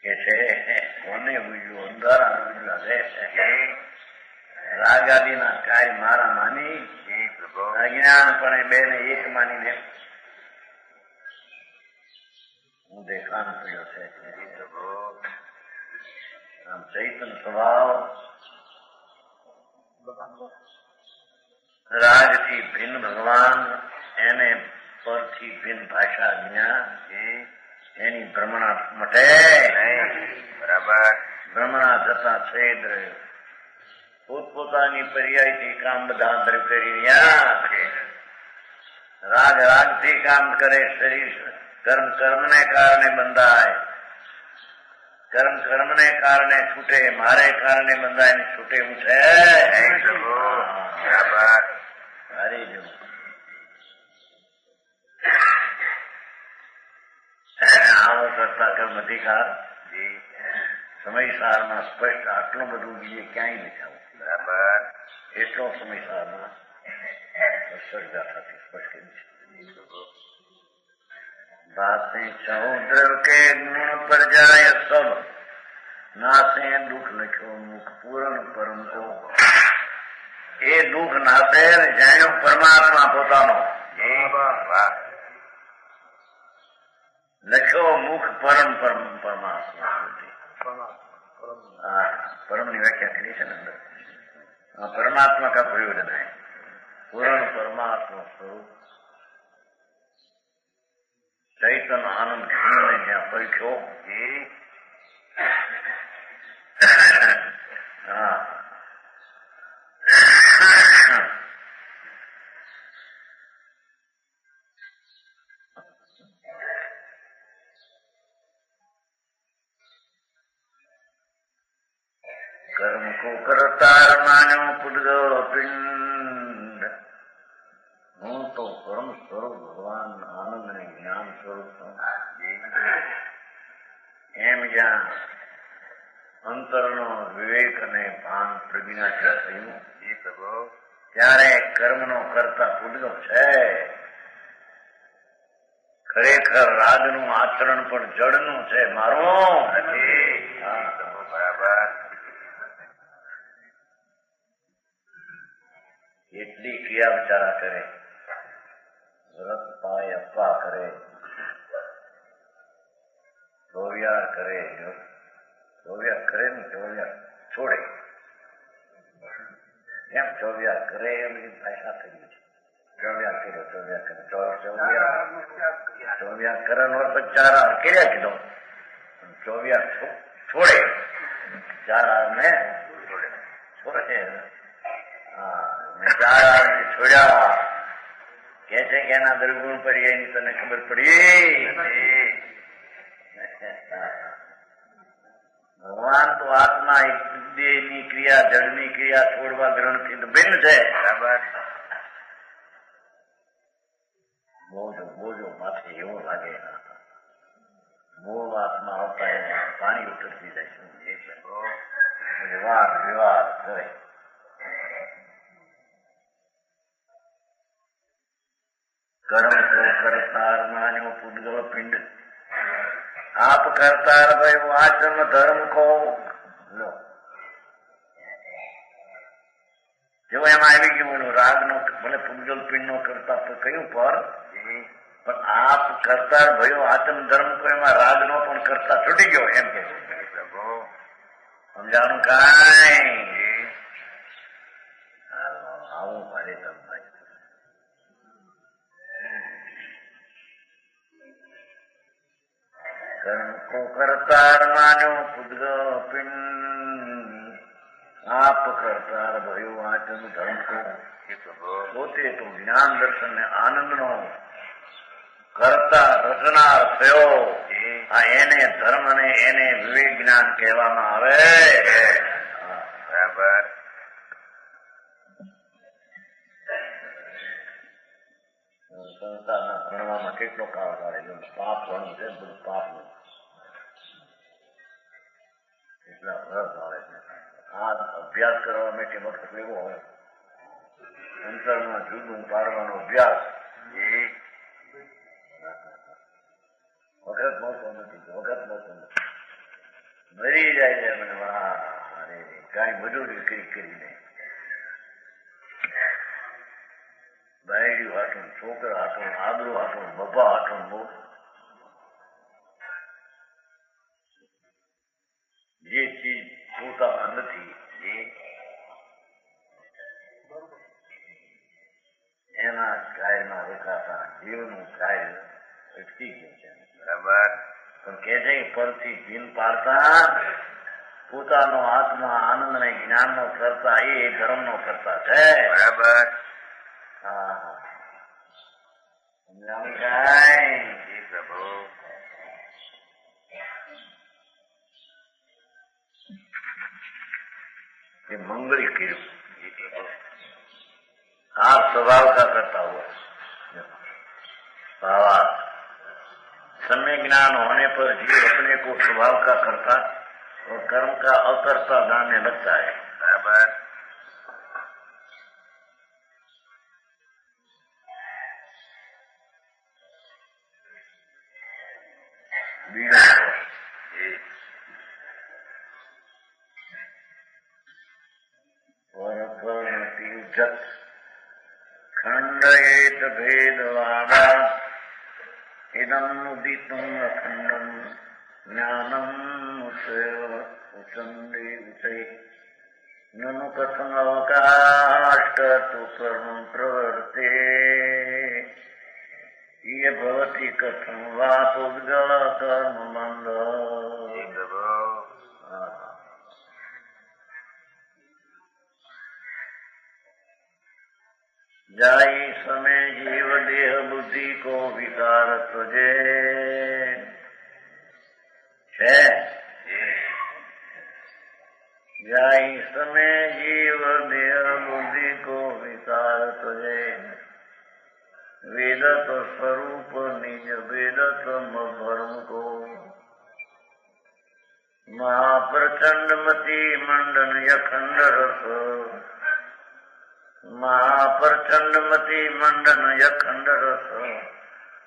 કે છે કોને ઉજવ્યું? અંધારા ઉજવ્યા છે. રાગ આદિના કાર્ય મારા માની અજ્ઞાનપણે બે ને એક માનીને હું દેખાન પડ્યો છે. આમ ચૈતન સ્વભાવ રાગથી ભિન્ન ભગવાન, એને પરથી ભિન્ન ભાષા જ્ઞાન, એની ભ્રમણા મટે. બરાબર. ભ્રમણા થતા છેદ રહ્યો. પોતપોતાની પર્યાયથી કામ બધા અંતર કરી રહ્યા છે. રાગ રાગથી કામ કરે. શરીર કર્મ કર્મને કારણે બંધાય. કર્મ કર્મને કારણે છૂટે, મારે કારણે બંધાઈને છૂટે એવું છે. હારી જવું. આવો કરતા કર્મ અધિકાર સમયસારમાં સ્પષ્ટ આટલું બધું બીજે ક્યાંય લખાવું. બરાબર. એટલો સમયસારમાં સર્જાથી સ્પષ્ટ बातें चौद्र के गुण पर जाय सब नासे दुख लख्यो मुख पूर्ण परम को. એ દુઃખ નાશે જાણ્યો પરમાત્મા પોતાનો. લખ્યો મુખ પરમ પરમ પરમાત્મા. परम ની વ્યાખ્યા કરી છે ને અંદર. परमात्मा का प्रयोजन है पूर्ण परमात्मा स्वरूप चैतन्य आनंद ने ज्યાં પરખ્યો कर्म को करतार मानो पुद्गल पिंड. હું તો પરમ સ્વરૂપ ભગવાન આનંદ અને જ્ઞાન સ્વરૂપ છું. એમ જ્યાં અંતરનો વિવેક અને ભાન પ્રજ્ઞા થયું ત્યારે કર્મનો કરતા પુદ્ગલ છે. ખરેખર રાજનું આચરણ પણ જડનું છે મારું. બરાબર. એટલી ક્રિયા વિચારા કરે, વ્રત પાય અપ્પા કરે, ચોવિયાર કરે, ચોવિયાર કરે ને ચોવિયાર છોડે. એમ ચોવિયાર કરે એમ ભાષા થઈ છે. ચોવિયાર કર્યો, ચોવિયાર કરે, ચોવિયાર કરે ચાર કર્યા કીધો, ચોવિયાર છોડે, ચાર ને છોડે. છોડ્યા કે છે કે એના દરગુણ પડી એની તને ખબર પડી. ભગવાન તો આત્મા દેહની ક્રિયા જળની ક્રિયા છોડવા ગ્રહણથી ભિન્ન છે. બરાબર. બોજો બોજો માથે એવો લાગે મૂળ આત્મા આવતા એને પાણી ઉતરતી જાય. વાત વિવાદ કરે. कर्म को करतार मान्यो पुद्गल पिंड. आप करतार भाई आचरण धर्म को लो. જો એમાં આવી ગયું રાગ નો ભલે પુદ્ગલ પિંડ નો કરતા તો કયું પર પણ આપ કરતાર ભયો આચરણ ધર્મ કો એમાં રાગ નો પણ કરતા છૂટી ગયો એમ કે સમજાણું કાંઈ. આવું મારે તમને कर्म को करतार मानो पुद्गल पिंड. आप करतार भयो आचरण धर्म को પોતે તો જ્ઞાન દર્શન ને આનંદ નો કરતા રચનાર થયો. એને ધર્મ અને એને વિવેક જ્ઞાન કહેવામાં આવે. બરાબર. સંસારના ભણવામાં કેટલો કાળ કાઢે. પાપ ભણવું છે બધું પાપ નું એટલા રસ આવે છે. આ અભ્યાસ કરવા માટે વખત લેવો હોય અંતરમાં જુદું પાડવાનો અભ્યાસ વખત મળતો નથી. વખત મળતો નથી. મરી જાય છે મને. વાહ અરે કઈ મજૂરી કરીને બાયડ્યું હાથું, છોકરા હાથું, આદરું હાથું, બપા હાથું બહુ જે ચીજ પોતામાં નથી એના કાર્યમાં રોકાતા જીવનું કાર્ય અટકી ગયું છે. બરાબર. પણ કે છે પરથી જીન પાડતા પોતાનો આત્મા આનંદ ને જ્ઞાન નો કરતા એ ધર્મ નો કરતા છે. બરાબર. હા સમજાવું કાંઈ. પ્રભુ ये मंगली की आप स्वभाव का करता हुआ भावार्थ। समय ज्ञान होने पर जीव अपने को स्वभाव का करता और कर्म का अकर्ता जानने लगता है। बराबर। खंडयेत भेदवादा इदम् उदितम् अखंडम् ज्ञानम् उचंदे उचै ननु कथमवकाष्ट तु कर्म प्रवर्ते ये भवति कथं वा पुद्गल कर्म मंद। जाई समय जीव देह बुद्धि को विकार तुझे है। जाई समय जीव देह बुद्धि को विकार तुझे वेदत स्वरूप निज वेदत भर्म को महाप्रचंड मति मंडन यखंड रस महाप्रचंड मति मंडन यखंड रस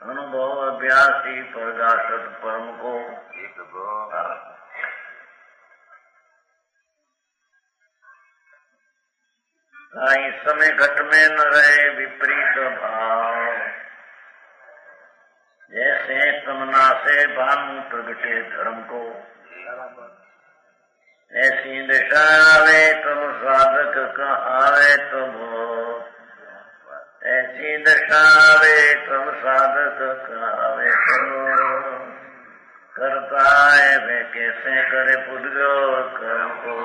अनुभव अभ्यासी प्रकाशत परम को। इस समय घट में न रहे विपरीत भाव जैसे तमना से भानु प्रगटे धर्म को ऐसी दशा आवे तुम साधक कहावे तुम ऐसी दशा आवे तुम साधक कहावे तुम करता है वे कैसे करे पुद्गो कर्म को।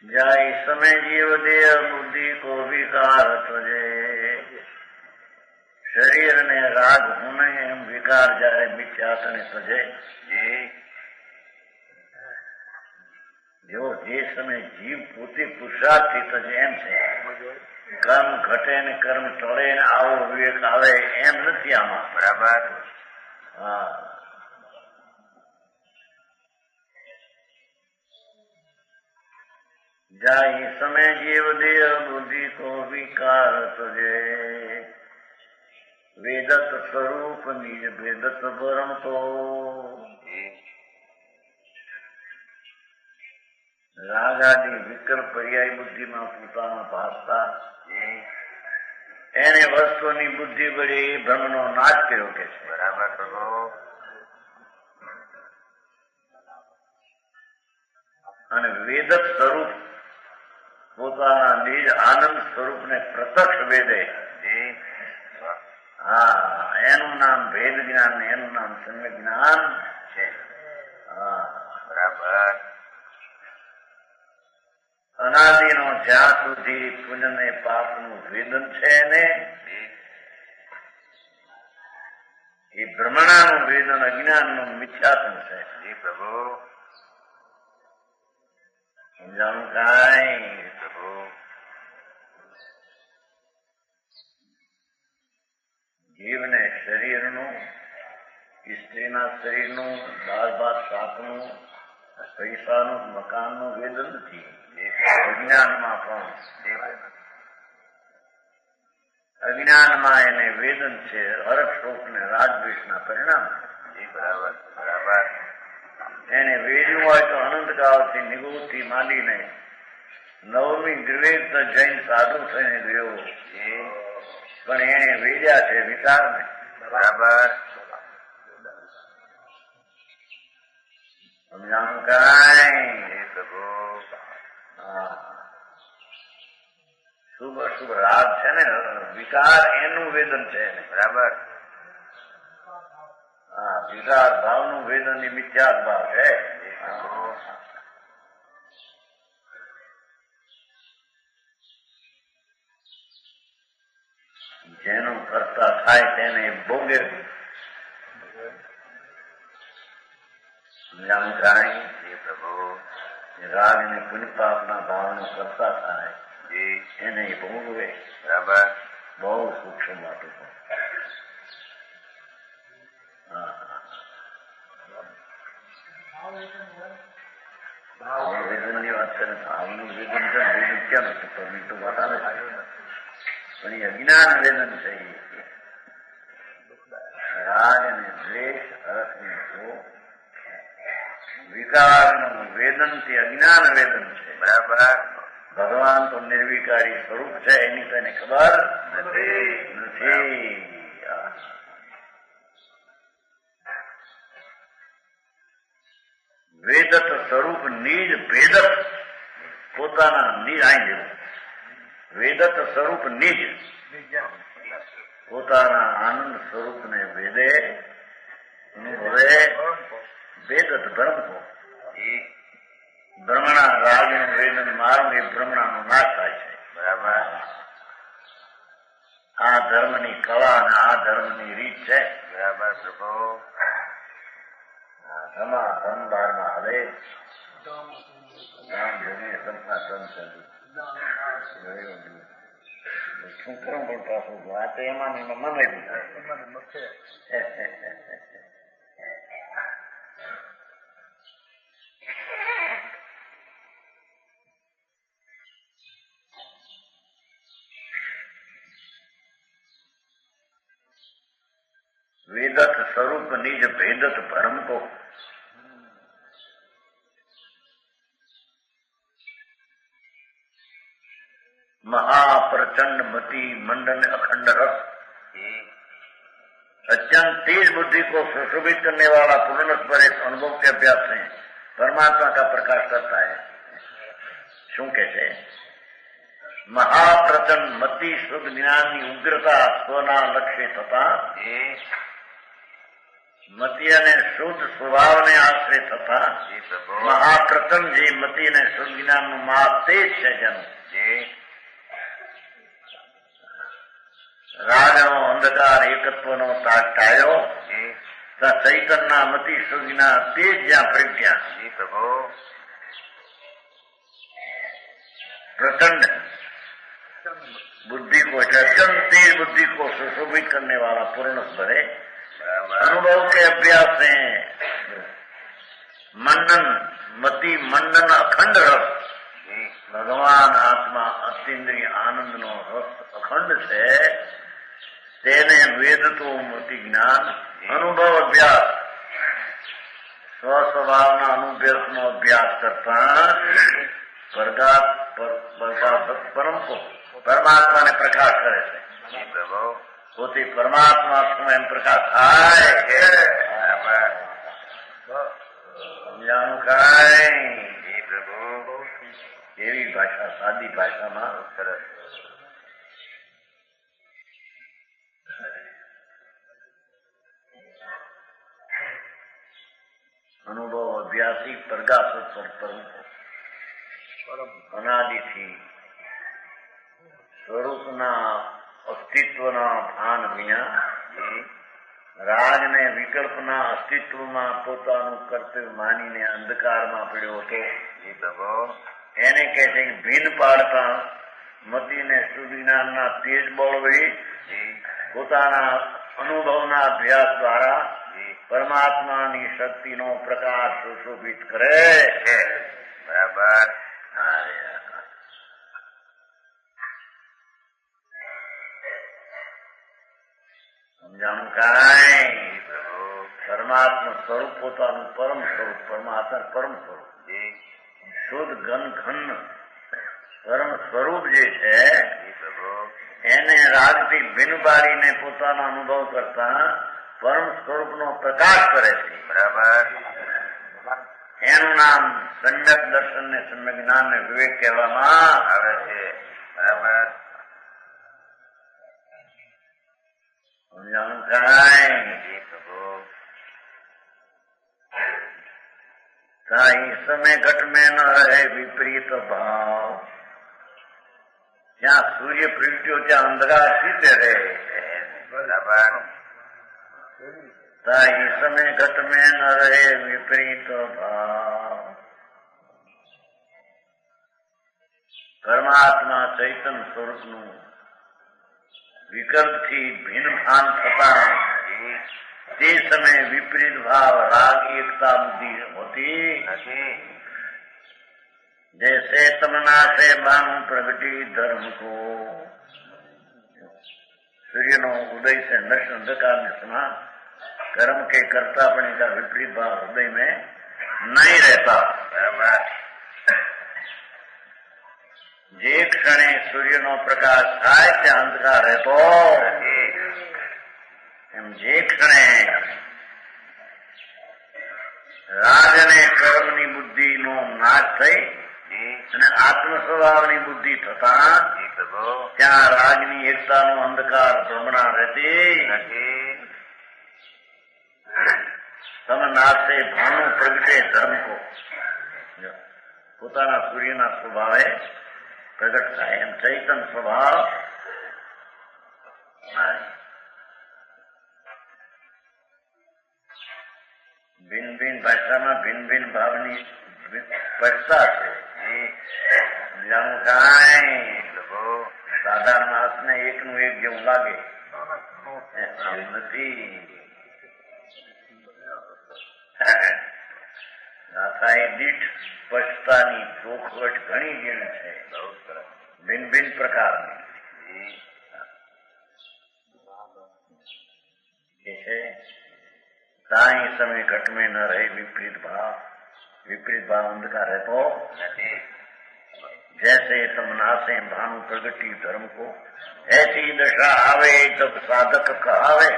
जाई समय जीव देह बुद्धि को विकार तुझे शरीर ने राग होने विकार जाए मिथ्यासन तुझे जो જે સમય જીવ પોતે પુરુષાર્થી થશે એમ છે કર્મ ઘટે ને કર્મ ટળે ને આવો વિવેક આવે એમ નથી આમાં। બરાબર। હા जाई समय जीव देह बुद्धि को विकार तुझे वेदत स्वरूप निज वेदत परम तो राग आदि विकल्प पर्याय बुद्धि में પોતાનો ભાસતા એને વસ્તુની બુદ્ધિ વડે ભ્રમનો નાશ કર્યો કે છે। બરાબર કરો। અને વેદત સ્વરૂપ પોતાના નિજ આનંદ સ્વરૂપને પ્રત્યક્ષ વેદે હા એનું નામ ભેદ જ્ઞાન એનું નામ સમ્યક જ્ઞાન છે। હા બરાબર। અનાદિનો જ્યાં સુધી પુણ્ય ને પાપનું વેદન છે ને એ ભ્રમણાનું વેદન અજ્ઞાનનું મિથ્યાત્મ છે। જી પ્રભુ સમજાણું કાંઈ પ્રભુ। જીવને શરીરનું સ્ત્રીના શરીરનું દાળ ભાત શાકનું પૈસાનું મકાનનું વેદન નથી અજ્ઞાનમાં પણ અજ્ઞાનમાં એને વેદન છે હરખ શોક ને રાજદ્વેષના પરિણામ। બરાબર બરાબર। એને વેડ્યું હોય તો અનંતકાળથી નિગોથી માંડીને નવમી દ્વિવેદ જૈન સાધુ થઈને ગયો પણ એને વેડ્યા છે વિચારને। બરાબર સમજાણું કાંઈ પ્રભુ। શુભ અશુભ રાગ છે ને વિકાર એનું વેદન છે। બરાબર હા વિકાર ભાવનું વેદન એ મિથ્યાત્ ભાવ છે। જેનું અર્થ કરતા થાય તેને ભોગે. સમજાણું કાંઈ? એ પ્રભુ રાગ અને પુણ્ય પાપના ભાવનો કરતા થાય એને ભોગવે. બરાબર. બહુ સૂક્ષ્મ વાતો. વેદનની વાત કરે ભાવનું વેદન છે. વેદન ક્યાં નથી પણ તો બતાવે છે પણ એ અજ્ઞાન વેદન છે. રાગ અને દ્વેષ હર્ષ ને વિકારનું વેદન તે અજ્ઞાન વેદન છે. બરાબર. ભગવાન તો નિર્વિકારી સ્વરૂપ છે એની તેને ખબર નથી. વેદત સ્વરૂપ નિજ ભેદત પોતાના નિજ આઈ જેવું. વેદત સ્વરૂપ નિજ પોતાના આનંદ સ્વરૂપને વેદે અનુભવે. વેદત બ્રહ્મ બ્રહ્મણા રાગ વેદન માર્ગ એ બ્રહ્મણાનો નાશ થાય છે. બરાબર. આ ધર્મની કળા અને આ ધર્મની રીત છે. બરાબર. પ્રભુ ધર્મ 12 હવે સંતના સંત શું કરું પણ પાછું આ તો એમાં મને वेदत स्वरूप निज भेदत भरम को महाप्रचंड मति मंडन अखंड रस अत्यंत तेज बुद्धि को सुशोभित करने वाला पूर्ण पर एक अनुभव के अभ्यास में परमात्मा का प्रकाश करता है. શું કે છે? મહાપ્રચંડ મતિ શુદ્ધ જ્ઞાનની ઉગ્રતા સ્વના લક્ષ્ય થતા મતિ અને શુદ્ધ સ્વભાવને આશ્રય થતા મહાપ્રચંડ જે મતિ અને શુદ્ધ જ્ઞાનનું મહાતેજ છે જેનું રાજનો અંધકાર એકત્વનો ટાળ્યો ચૈતનના મતિ શુદ્ધ જ્ઞાન તેજ જ્યાં પ્રજ્ઞા प्रचंड बुद्धि को अत्यंत तेज बुद्धि को सुशोभित करने वाला पूर्ण स्वर अनुभव के अभ्यास से मंडन मति मंडन अखंड रस भगवान आत्मा अतीन्द्रिय आनंद नो रस अखंड છે તેને વેદતો મતિ જ્ઞાન અનુભવ અભ્યાસ સ્વસ્વભાવના અનુભવનો અભ્યાસ કરતા પરમ को परमात्मा ने प्रकाश करे છે. પોતે પરમાત્મા સ્વયં પ્રકાશ થાય સમજાણું કાંઈ? પ્રભુ એવી ભાષા સાદી ભાષામાં સરસ અનુભવ અભ્યાસી પ્રકાશ પરમ અનાદિથી સ્વરૂપના અસ્તિત્વના ભાન વિના રાગ ને વિકલ્પના અસ્તિત્વમાં પોતાનું કર્તવ્ય માનીને અંધકારમાં પડ્યો હતો. એને કહે છે કે ભીન પાડતા મતિને શુદ્ધ જ્ઞાનના તેજ બળવી પોતાના અનુભવના અભ્યાસ દ્વારા પરમાત્માની શક્તિનો પ્રકાશ સુશોભિત કરે છે. બરાબર. સમજાણું કાંઈ? પરમાત્મા સ્વરૂપ પોતાનું પરમ સ્વરૂપ પરમાત્મા પરમ સ્વરૂપ શુદ્ધ ઘન ઘન પરમ સ્વરૂપ જે છે એને રાગથી ભિન્ન પાડીને પોતાનો અનુભવ કરતા પરમ સ્વરૂપનો પ્રકાશ કરે છે. બરાબર. એનું નામ સમ્યક દર્શન ને સમ્યક જ્ઞાન ને વિવેક કહેવામાં આવે છે. બરાબર. સમજાણું કાંઈ? સાઈ સમય ઘટ में न रहे विपरीत भाव જ્યાં સૂર્ય પ્રગટ્યો ત્યાં અંધકાર સીધે રહે ताई समय घट में न रहे विपरीत भाव। परमात्मा चैतन्य स्वरूप નું વિકલ્પથી ભિન્ન ભાન થતા તે સમયે વિપરીત ભાવ રાગ એકતા બુદ્ધિ હોતી નથી। जैसे तमन्ना से बानु प्रगति धर्म को सूर्य नो उदय से नष्ट अंधकार में सुना कर्म के कर्तापणे का विपरीत भाव हृदय में नहीं रहता। जे क्षणे सूर्य नो प्रकाश थाय ते अंधकार रहतो एम जे क्षणे राग ने कर्म नी बुद्धि नो नाश थई અને આત્મ સ્વભાવની બુદ્ધિ થતા ત્યાં રાગની એકતાનો અંધકાર ભ્રમણા રહેતી નથી। તમનાશે ભાનુ પ્રગટે ધર્મ કો પોતાના સૂર્યના સ્વભાવે પ્રગટ થાય એમ ચૈતન્ય સ્વભાવ ભિન્ન ભિન્ન ભાષામાં ભિન્ન ભિન્ન ભાવની સ્પષ્ટતા છે। સાધારણ માણસ ને એક નું એક જેવું લાગે નથી। દીઠ સ્પષ્ટતાની ચોખવટ ઘણી જીણ છે ભિન્ન ભિન્ન પ્રકારની ताई समय घट में न रहे विपरीत भाव अंधकार है तो जैसे तमना से भानु प्रगति धर्म को ऐसी दशा आवे जब साधक कहावे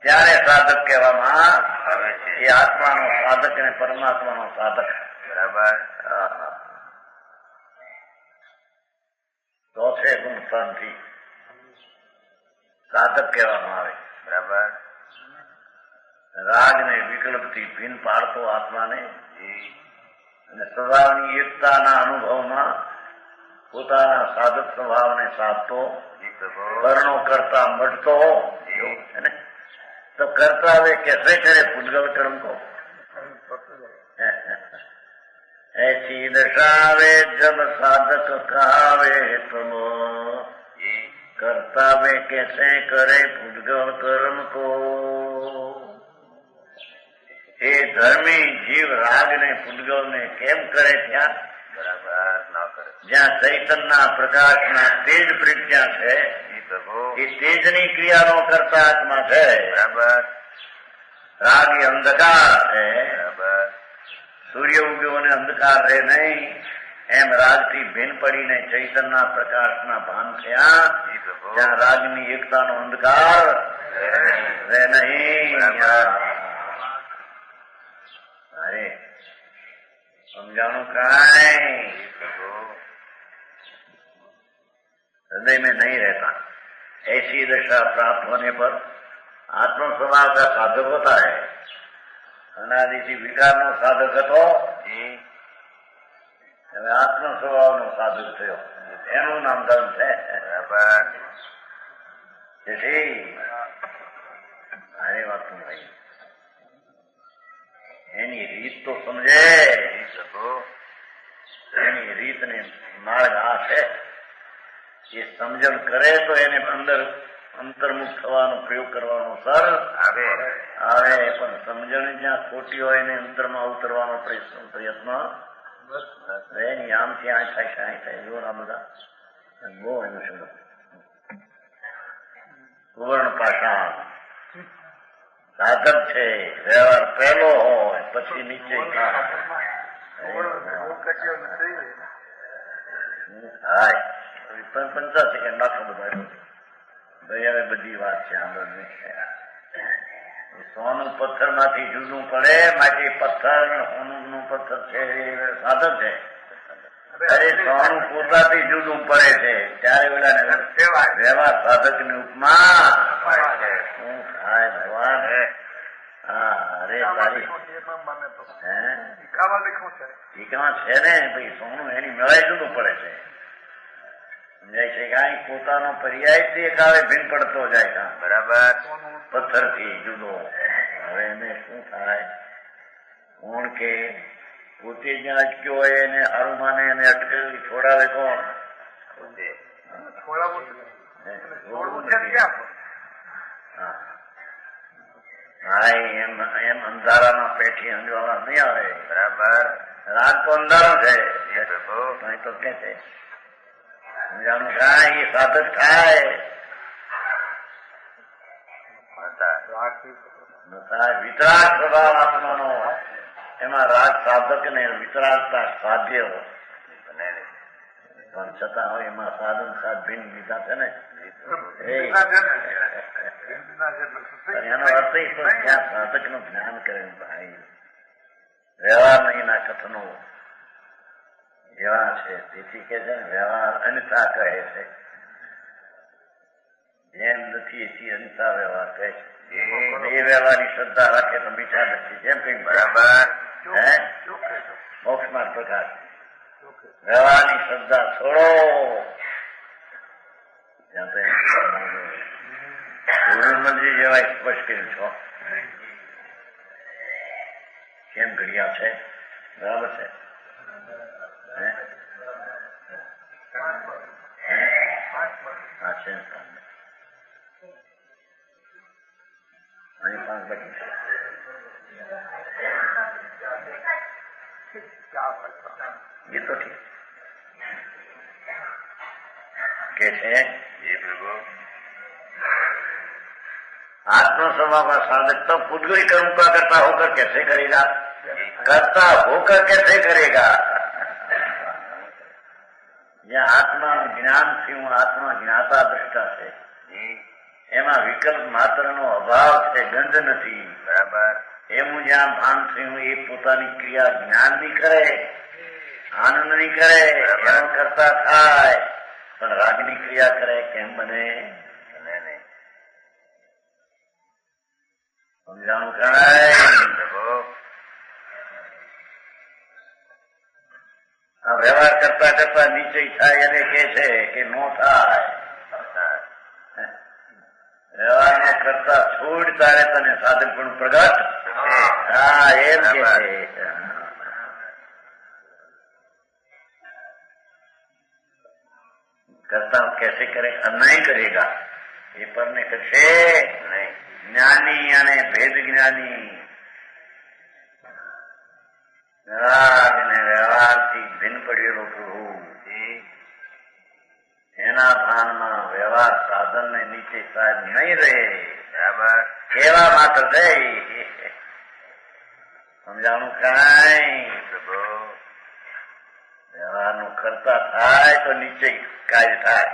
त्यारे साधक कहवामां આવે છે। એ આત્માનો સાધક અને પરમાત્માનો સાધક બરાબર। ચોથે ગુણ સ્થાનથી સાધક કહેવામાં આવે બરાબર। રાગ ને વિકલ્પથી ભિન્ન પાડતો આત્માને અને સ્વભાવની એકતાના અનુભવમાં પોતાના સાધક સ્વભાવને સાધતો વર્ણો કરતા મળતો तो करता वे कैसे करे पुद्गल कर्म को ऐसी दशा वे जब साधक कहावे तुम करता वे कैसे करे पुद्गल कर्म को। એ ધર્મી જીવ રાગ ને પુદ્ગલ ને કેમ કરે ત્યાં બરાબર ના કરે જ્યાં ચૈતન્યના પ્રકાશના તેજ પ્રજ્ઞા છે એ તેજની ક્રિયાનો કરતા આત્મા છે બરાબર। રાગ એ અંધકાર છે બરાબર। સૂર્ય ઉગ્યો અને અંધકાર રહે નહીં એમ રાગથી ભિન્ન પડીને ચૈતન્યના પ્રકાશના ભાન થયા ત્યાં રાગની એકતાનો અંધકાર રહે નહીં। अरे समझानो काई हृदय में नहीं रहता। ऐसी दशा प्राप्त होने पर आत्म स्वभाव का साधक होता है। अनादि से विकार नो साधक હતો હવે આત્મ સ્વભાવ નો સાધક થયો એનું નામ ધર્મ છે બરાબર। જેથી મારી વાત તું ભાઈ એની રીત તો સમજે એની રીત ને માર્ગ આ છે એ સમજણ કરે તો એને અંદર અંતર્મુખ થવાનો પ્રયોગ કરવાનો સર આવે પણ સમજણ જ્યાં ખોટી હોય એને અંતરમાં ઉતરવાનો પ્રયત્ન એની આમથી આ થાય શાય થાય જો આ બધા બહુ એનું શું સુવર્ણ પાષાણ સાધક છે વ્યવહાર પહેલો હોય પછી નીચે પંચા સેકન્ડ નાખો બધા ભાઈ હવે બધી વાત છે આંદોલન સોનું પથ્થર માંથી જુદું પડે માટે પથ્થર સોનું નું પથ્થર છે સાધક છે અરે સોનું પોતાથી જુદું પડે છે ત્યારે ઓલા વ્યવહાર સાધક ની ઉપમા શું થાય ભગવાન અરે તારી ટીકામાં છે ને ભાઈ સોનું એની મેળાઈ જુદું પડે છે સમજાય છે? કાંઈ પોતાનો પર્યાય એક આવે ભીન પડતો જાય કાં બરાબર પથ્થરથી જુદો. હવે એને શું થાય? કોણ કે પોતે જ્યાં અટક્યો હોય એને હારું માને એને અટકેલી છોડાવે કોણ? હા એમ અંધારામાં પેઠી સમજવામાં નહીં આવે. બરાબર રાત તો અંધારો છે તો કે છે સમજાનું થાય એ સાધક થાય. વિતરાગ સ્વભાવ આત્માનો એમાં રાગ સાધક ને વિતરાગતા સાધ્ય પણ છતાં હોય એમાં સાધન સાધ ભિન્ન લીધા છે ને. એનો અર્થ એ તો ત્યાં સાધક નું જ્ઞાન કરે ભાઈ વ્યવહાર નહીં ના કથનો એવા છે. તેથી કે છે ને વ્યવહાર અનિતા કહે છે. જેમ નથી એથી અનિતા વ્યવહાર કહે છે. એ વ્યવહારની શ્રદ્ધા રાખે તો મીઠા નથી. જેમ કઈ બરાબર મોક્ષ માર્ગ પ્રકાશ વ્યવહારની શ્રદ્ધા છોડો. મંદિર જેવા સ્પષ્ટ કર્યું છો. કેમ ઘડિયા છે? બરાબર છે. અહીં 5 બચી છે. એ તો ઠીક કે છે. आत्मा स्वभाव का साधक तो पुद्गली कर्म का करता होकर कैसे करेगा? करता होकर कैसे करेगा? यह आत्मा ज्ञान थी आत्मा ज्ञाता दृष्टा है. એમાં વિકલ્પ માત્ર નો અભાવ છે, ગંધ નથી. બરાબર એનું જ્યાં ભાન થયું એ પોતાની ક્રિયા જ્ઞાન ની કરે, આનંદ ની કરે, એનો કરતા થાય. પણ રાગની ક્રિયા કરે કેમ બને? સમજાણું કરાય. આ વ્યવહાર કરતા કરતા નિશ્ચય થાય એને કે છે કે નો થાય. વ્યવહાર ને કરતા છોડ તારે તને સાધન પણ પ્રગટ. હા એમ કે છે. કરતા कैसे करेगा? नहीं करेगा એ પરને કરશે નહીં. જ્ઞાની અને ભેદ જ્ઞાની રાગ ને વ્યવહારથી ભિન્ન પડેલો પ્રભુ એના ભાનમાં વ્યવહાર સાધન ને નીચે સાહેબ નહીં રહે. બરાબર કેવા માત્ર થઈ સમજાણું કાંઈ વ્યવહાર નું કરતા થાય તો નીચે કાર્ય થાય.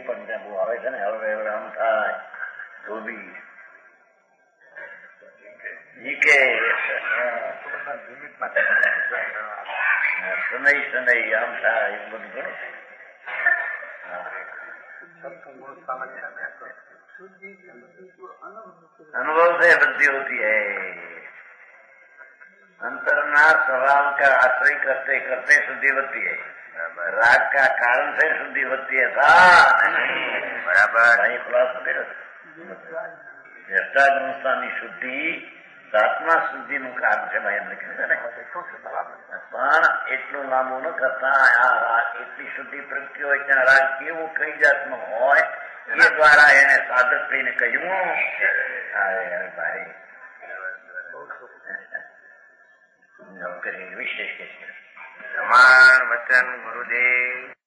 પણ ત્યાં બહુ આવે છે ને હવે આમ થાય ધોબી કે શનૈ શનૈ આમ થાય એવું બધું ઘણું. अनुभव से वृद्धि होती है. अंतरना स्वभाव का आश्रय करते करते शुद्धि होती है. राग का कारण से शुद्धि होती है. बराबर દ્રષ્ટાગ્રહની શુદ્ધિ આત્મા શુદ્ધિ નું કારણ છે. ભાઈ એમને કીધું ને પણ એટલું લાંબુ ન કરતા આ રાગ એટલી શુદ્ધિ પ્રગતિ હોય ત્યાં રાગ કેવું કઈ જાતનો હોય એ દ્વારા એને સાધક થઈને કહ્યું. ભાઈ વિશેષ કે પ્રમાણ વચન ગુરુદેવ